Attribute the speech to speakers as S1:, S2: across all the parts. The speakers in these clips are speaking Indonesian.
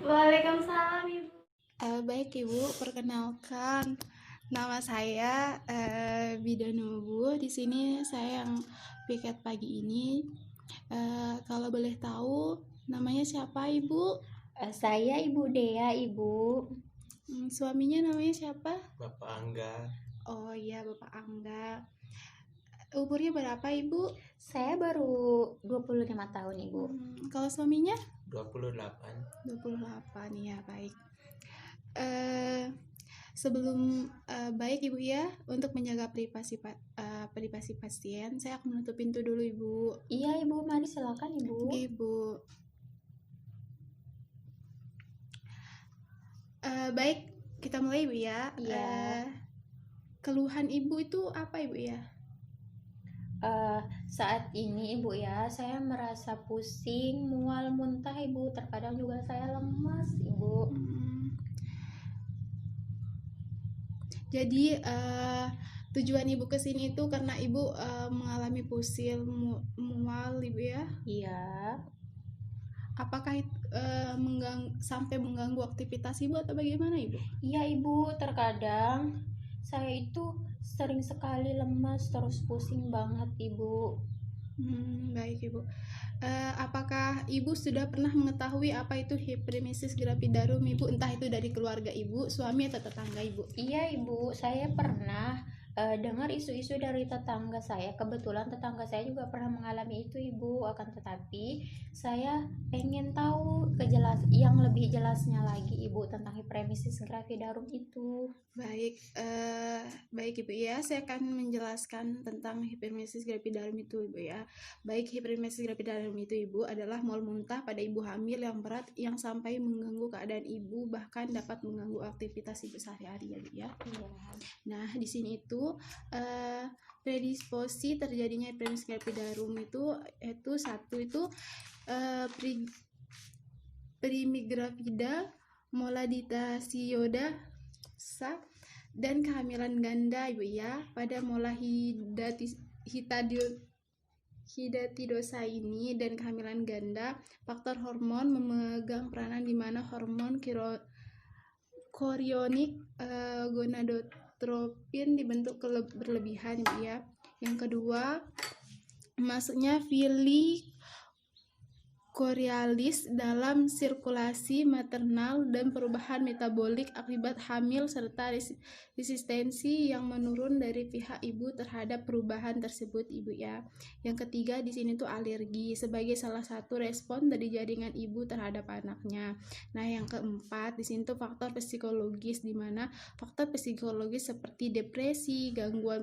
S1: Waalaikumsalam Ibu.
S2: Baik Ibu, perkenalkan nama saya Bidanubu. Di sini saya yang piket pagi ini. Kalau boleh tahu namanya siapa Ibu?
S1: Saya Ibu Dea, Ibu.
S2: Suaminya namanya siapa?
S3: Bapak Angga.
S2: Oh iya, Bapak Angga. Umurnya berapa Ibu?
S1: Saya baru 25 tahun, Ibu.
S2: Kalau suaminya?
S3: 28.
S2: 28, ya baik. Sebelum baik Ibu ya, untuk menjaga privasi pasien, saya akan menutup pintu dulu Ibu.
S1: Iya Ibu, mari silakan Ibu.
S2: Oke, Ibu. Baik, kita mulai Ibu ya.
S1: Iya.
S2: Keluhan Ibu itu apa Ibu ya?
S1: Saat ini Ibu ya, saya merasa pusing, mual, muntah Ibu. Terkadang juga saya lemas Ibu.
S2: Jadi tujuan Ibu kesini itu karena Ibu mengalami pusing, mual Ibu ya?
S1: Iya.
S2: Apakah sampai mengganggu aktivitas Ibu atau bagaimana Ibu?
S1: Iya Ibu, terkadang saya itu sering sekali lemas, terus pusing banget Ibu.
S2: Baik Ibu. Apakah Ibu sudah pernah mengetahui apa itu hiperemesis gravidarum Ibu? Entah itu dari keluarga Ibu, suami atau tetangga Ibu?
S1: Iya Ibu, saya pernah dengar isu-isu dari tetangga saya. Kebetulan tetangga saya juga pernah mengalami itu Ibu. Akan tetapi saya pengen tahu yang lebih jelasnya lagi Ibu tentang hiperemesis gravidarum itu.
S2: Baik, baik Ibu ya, saya akan menjelaskan tentang hiperemesis gravidarum itu Ibu ya. Baik, hiperemesis gravidarum itu Ibu adalah mual muntah pada ibu hamil yang berat yang sampai mengganggu keadaan ibu, bahkan dapat mengganggu aktivitas ibu sehari-hari ya Bu ya.
S1: Iya.
S2: Nah, di sini itu predisposi terjadinya hiperemesis gravidarum itu satu itu primigravida, moladitasioda, dan kehamilan ganda Ibu ya. Pada mola hidatidosa ini dan kehamilan ganda, faktor hormon memegang peranan di mana hormon korionik gonadotropin dibentuk berlebihan Ibu ya. Yang kedua, masuknya villi Coriolis dalam sirkulasi maternal dan perubahan metabolik akibat hamil serta resistensi yang menurun dari pihak ibu terhadap perubahan tersebut Ibu ya. Yang ketiga di sini tuh alergi sebagai salah satu respon dari jaringan ibu terhadap anaknya. Nah, yang keempat di sini tuh faktor psikologis, di mana faktor psikologis seperti depresi, gangguan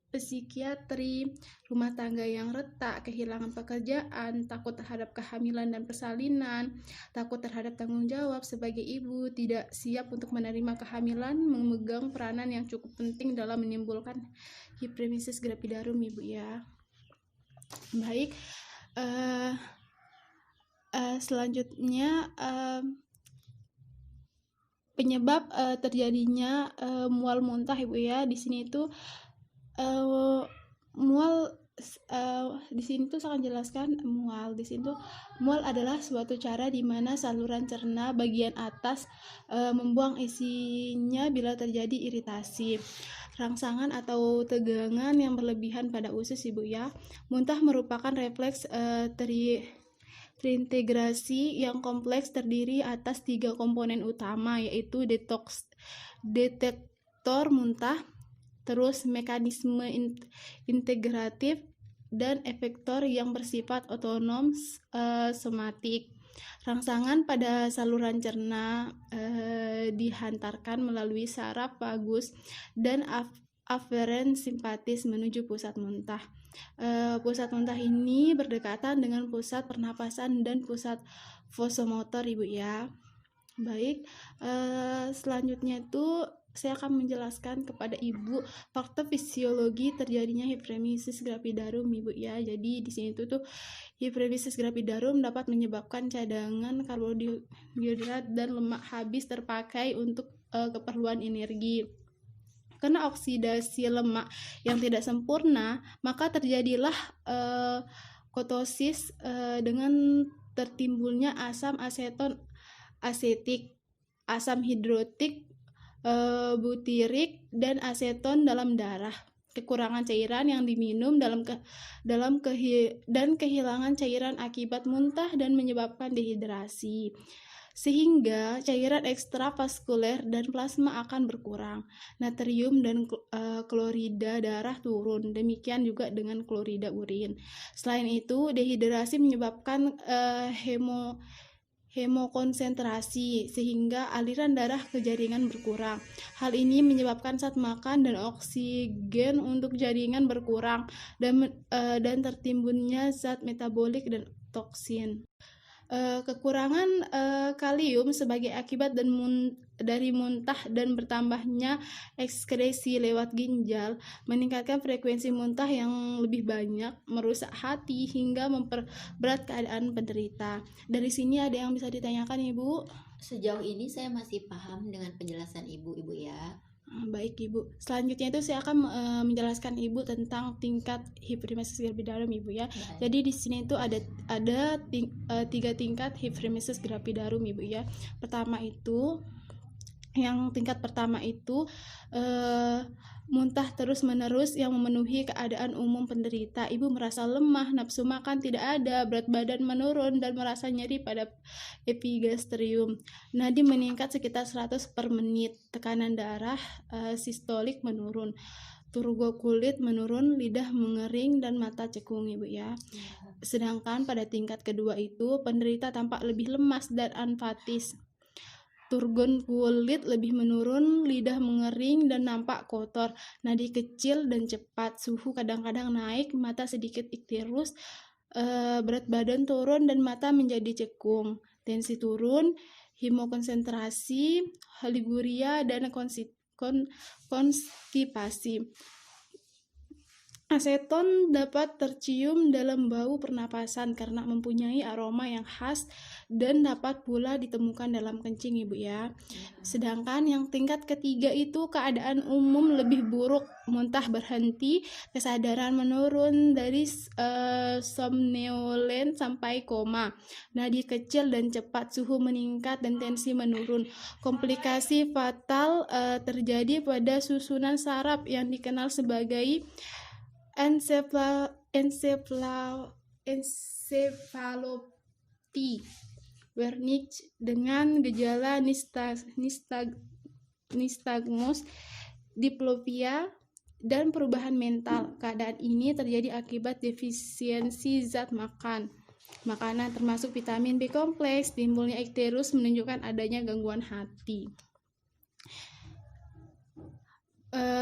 S2: psikiatri, rumah tangga yang retak, kehilangan pekerjaan, takut terhadap kehamilan dan persalinan, takut terhadap tanggung jawab sebagai ibu, tidak siap untuk menerima kehamilan, memegang peranan yang cukup penting dalam menimbulkan hiperemesis gravidarum Ibu ya. Baik, selanjutnya penyebab terjadinya mual muntah Ibu ya. Di sini itu mual di sini tuh saya akan jelaskan mual. Di sini tuh mual adalah suatu cara di mana saluran cerna bagian atas membuang isinya bila terjadi iritasi, rangsangan atau tegangan yang berlebihan pada usus Ibu ya. Muntah merupakan refleks terintegrasi yang kompleks terdiri atas 3 komponen utama, yaitu detektor muntah, terus mekanisme integratif, dan efektor yang bersifat otonom somatik. Rangsangan pada saluran cerna dihantarkan melalui saraf vagus dan aferen simpatis menuju pusat muntah. Pusat muntah ini berdekatan dengan pusat pernapasan dan pusat vasomotor Ibu ya. Baik, selanjutnya itu saya akan menjelaskan kepada Ibu faktor fisiologi terjadinya hiperemesis gravidarum Ibu ya. Jadi di sini tuh hiperemesis gravidarum dapat menyebabkan cadangan karbohidrat dan lemak habis terpakai untuk keperluan energi. Karena oksidasi lemak yang tidak sempurna, maka terjadilah ketosis dengan tertimbulnya asam aseton asetik, asam hidrotik, butirik, dan aseton dalam darah. Kekurangan cairan yang diminum dan kehilangan cairan akibat muntah dan menyebabkan dehidrasi. Sehingga cairan ekstravaskuler dan plasma akan berkurang. Natrium dan klorida darah turun. Demikian juga dengan klorida urin. Selain itu, dehidrasi menyebabkan hemokonsentrasi sehingga aliran darah ke jaringan berkurang. Hal ini menyebabkan zat makan dan oksigen untuk jaringan berkurang dan tertimbunnya zat metabolik dan toksin. Kekurangan kalium sebagai akibat dari muntah dan bertambahnya ekskresi lewat ginjal meningkatkan frekuensi muntah yang lebih banyak, merusak hati hingga memperberat keadaan penderita. Dari sini ada yang bisa ditanyakan, Ibu?
S4: Sejauh ini saya masih paham dengan penjelasan Ibu ya.
S2: Baik, Ibu. Selanjutnya itu saya akan menjelaskan Ibu tentang tingkat hiperimesis gravidarum, Ibu ya.
S4: Baik.
S2: Jadi di sini itu ada 3 tingkat hiperimesis gravidarum, Ibu ya. Tingkat pertama itu muntah terus-menerus yang memenuhi keadaan umum penderita. Ibu merasa lemah, nafsu makan tidak ada, berat badan menurun, dan merasa nyeri pada epigastrium. Nadi meningkat sekitar 100 per menit. Tekanan darah sistolik menurun. Turgo kulit menurun, lidah mengering, dan mata cekung, Ibu ya. Sedangkan pada tingkat kedua itu penderita tampak lebih lemas dan anfatis. Turgon kulit lebih menurun, lidah mengering dan nampak kotor, nadi kecil dan cepat, suhu kadang-kadang naik, mata sedikit iktirus, berat badan turun dan mata menjadi cekung, tensi turun, himokonsentrasi, oliguria, dan konstipasi. Aseton dapat tercium dalam bau pernapasan karena mempunyai aroma yang khas dan dapat pula ditemukan dalam kencing, Ibu ya. Sedangkan yang tingkat ketiga itu keadaan umum lebih buruk, muntah berhenti, kesadaran menurun dari somnolen sampai koma, nadi kecil dan cepat, suhu meningkat dan tensi menurun. Komplikasi fatal terjadi pada susunan saraf yang dikenal sebagai encephalopathy Wernicke dengan gejala nystagmus, diplopia, dan perubahan mental. Keadaan ini terjadi akibat defisiensi zat makanan termasuk vitamin B kompleks. Timbulnya ikterus menunjukkan adanya gangguan hati.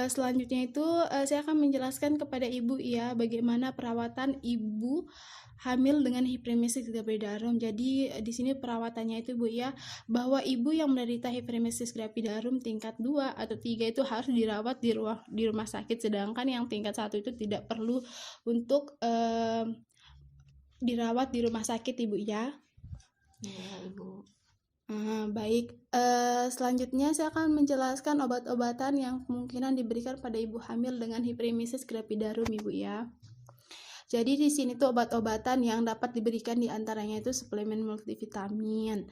S2: Selanjutnya itu saya akan menjelaskan kepada Ibu ya bagaimana perawatan Ibu hamil dengan hiperimesis gravidarum. Jadi di sini perawatannya itu, Bu ya, bahwa ibu yang menderita hiperimesis gravidarum tingkat 2 atau 3 itu harus dirawat di rumah sakit, sedangkan yang tingkat 1 itu tidak perlu untuk dirawat di rumah sakit, Ibu ya.
S4: Ya, Ibu.
S2: Baik, selanjutnya saya akan menjelaskan obat-obatan yang kemungkinan diberikan pada ibu hamil dengan hiperimesis gravidarum, Ibu ya. Jadi di sini tuh obat-obatan yang dapat diberikan diantaranya itu suplemen multivitamin,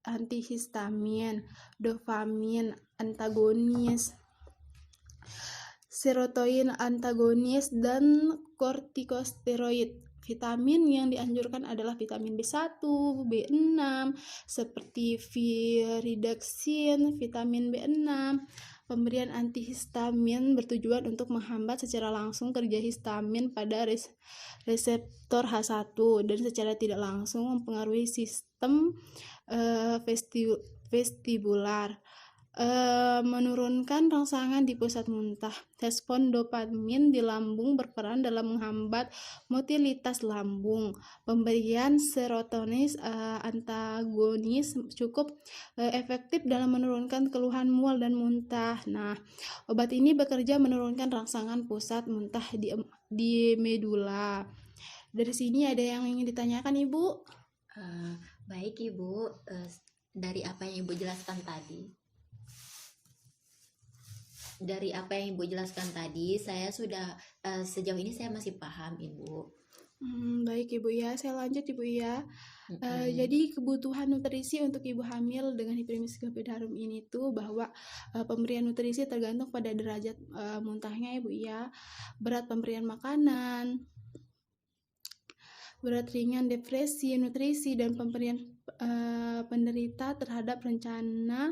S2: antihistamin, dopamin antagonis, serotonin antagonis, dan kortikosteroid. Vitamin yang dianjurkan adalah vitamin B1, B6, seperti viridaksin, vitamin B6. Pemberian antihistamin bertujuan untuk menghambat secara langsung kerja histamin pada reseptor H1 dan secara tidak langsung mempengaruhi sistem vestibular. Menurunkan rangsangan di pusat muntah. Respon dopamin di lambung berperan dalam menghambat motilitas lambung. Pemberian serotonin antagonis cukup efektif dalam menurunkan keluhan mual dan muntah. Nah, obat ini bekerja menurunkan rangsangan pusat muntah di medula. Dari sini ada yang ingin ditanyakan, Ibu?
S4: Baik, Ibu. Dari apa yang Ibu jelaskan tadi, saya sudah sejauh ini saya masih paham, Ibu.
S2: Baik Ibu ya, saya lanjut Ibu ya.
S4: Mm-mm.
S2: Jadi kebutuhan nutrisi untuk ibu hamil dengan hiperemesis gravidarum ini tuh bahwa pemberian nutrisi tergantung pada derajat muntahnya Ibu ya, berat pemberian makanan, berat ringan depresi, nutrisi, dan pemberian penderita terhadap rencana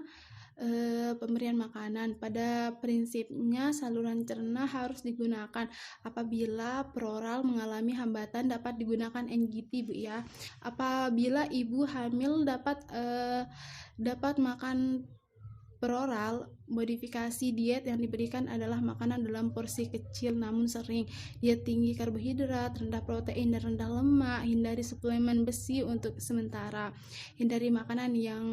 S2: pemberian makanan. Pada prinsipnya saluran cerna harus digunakan. Apabila peroral mengalami hambatan dapat digunakan NGT Bu ya. Apabila ibu hamil dapat makan peroral, modifikasi diet yang diberikan adalah makanan dalam porsi kecil namun sering, diet tinggi karbohidrat, rendah protein dan rendah lemak, hindari suplemen besi untuk sementara, hindari makanan yang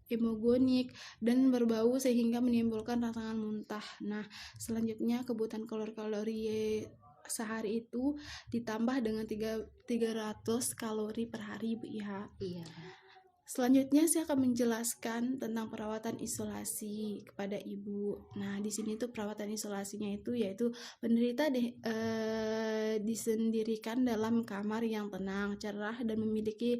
S2: hemogonik dan berbau sehingga menimbulkan rangsangan muntah. Nah, selanjutnya kebutuhan kalori sehari itu ditambah dengan 300 kalori per hari Bu ya.
S4: Iya.
S2: Selanjutnya saya akan menjelaskan tentang perawatan isolasi kepada ibu. Nah, di sini tuh perawatan isolasinya itu yaitu penderita disendirikan dalam kamar yang tenang, cerah dan memiliki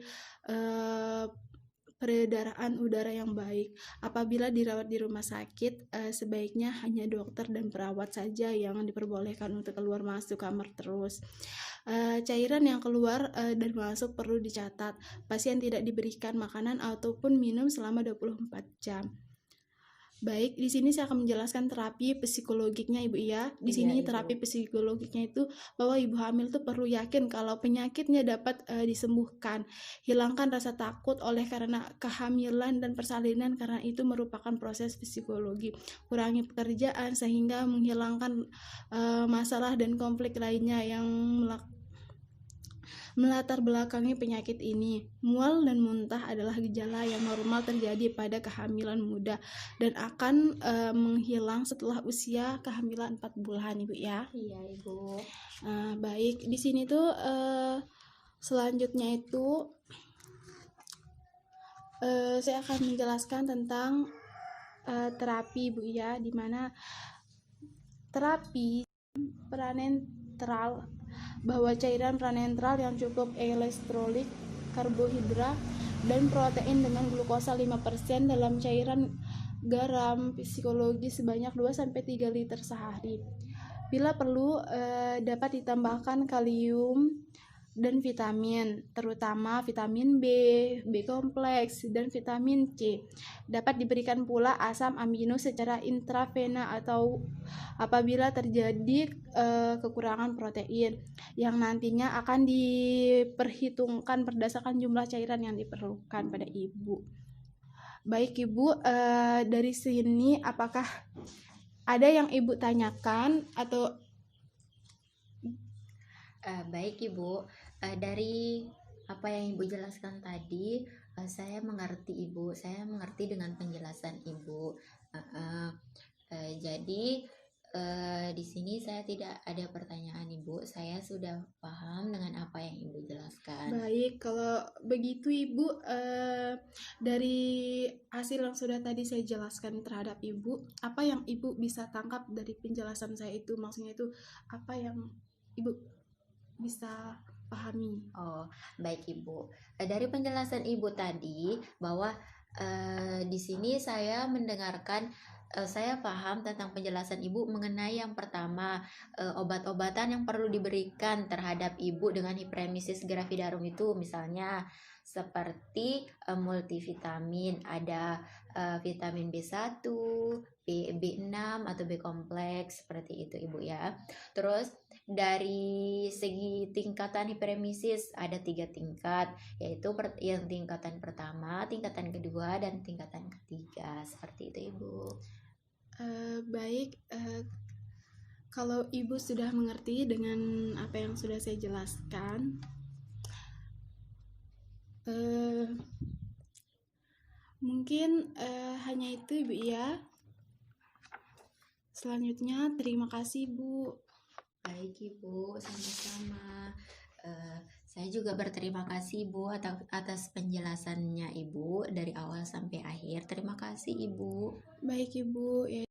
S2: peredaran udara yang baik. Apabila dirawat di rumah sakit, sebaiknya hanya dokter dan perawat saja yang diperbolehkan untuk keluar masuk kamar terus. Cairan yang keluar dan masuk perlu dicatat. Pasien tidak diberikan makanan ataupun minum selama 24 jam. Baik, di sini saya akan menjelaskan terapi psikologiknya Ibu ya. Di
S4: Iya,
S2: sini
S4: Ibu.
S2: terapi psikologiknya itu bahwa ibu hamil tuh perlu yakin kalau penyakitnya dapat disembuhkan. Hilangkan rasa takut oleh karena kehamilan dan persalinan karena itu merupakan proses psikologi. Kurangi pekerjaan sehingga menghilangkan masalah dan konflik lainnya yang melatar belakangi penyakit ini. Mual dan muntah adalah gejala yang normal terjadi pada kehamilan muda dan akan menghilang setelah usia kehamilan 4 bulan Ibu ya.
S1: Iya Ibu.
S2: Baik, di sini tuh selanjutnya itu saya akan menjelaskan tentang terapi Bu ya, dimana terapi pranentral bahwa cairan pranentral yang cukup elektrolit, karbohidrat, dan protein dengan glukosa 5% dalam cairan garam psikologi sebanyak 2-3 liter sehari. Bila perlu dapat ditambahkan kalium dan vitamin, terutama vitamin B, B kompleks, dan vitamin C. Dapat diberikan pula asam amino secara intravena atau apabila terjadi kekurangan protein yang nantinya akan diperhitungkan berdasarkan jumlah cairan yang diperlukan pada ibu. Baik Ibu, dari sini apakah ada yang Ibu tanyakan atau
S4: Baik Ibu, dari apa yang Ibu jelaskan tadi, saya mengerti Ibu, saya mengerti dengan penjelasan Ibu. Jadi di sini saya tidak ada pertanyaan Ibu, saya sudah paham dengan apa yang Ibu jelaskan.
S2: baik, kalau begitu Ibu, dari hasil yang sudah tadi saya jelaskan terhadap Ibu, apa yang Ibu bisa tangkap dari penjelasan saya itu? Maksudnya itu apa yang Ibu bisa pahami?
S4: Oh, baik Ibu. Dari penjelasan Ibu tadi bahwa di sini saya mendengarkan, saya paham tentang penjelasan Ibu mengenai yang pertama, obat-obatan yang perlu diberikan terhadap Ibu dengan hiperemesis gravidarum itu misalnya seperti multivitamin, ada vitamin B1, B6 atau B kompleks seperti itu Ibu ya. Terus dari segi tingkatan hiperemesis ada 3 tingkat, yaitu yang tingkatan pertama, tingkatan kedua, dan tingkatan ketiga seperti itu Ibu.
S2: Baik, kalau Ibu sudah mengerti dengan apa yang sudah saya jelaskan, mungkin hanya itu Ibu ya. Selanjutnya terima kasih Bu.
S4: Baik Ibu, sama-sama. Saya juga berterima kasih Ibu atas penjelasannya Ibu dari awal sampai akhir. Terima kasih Ibu.
S2: Baik Ibu, ya.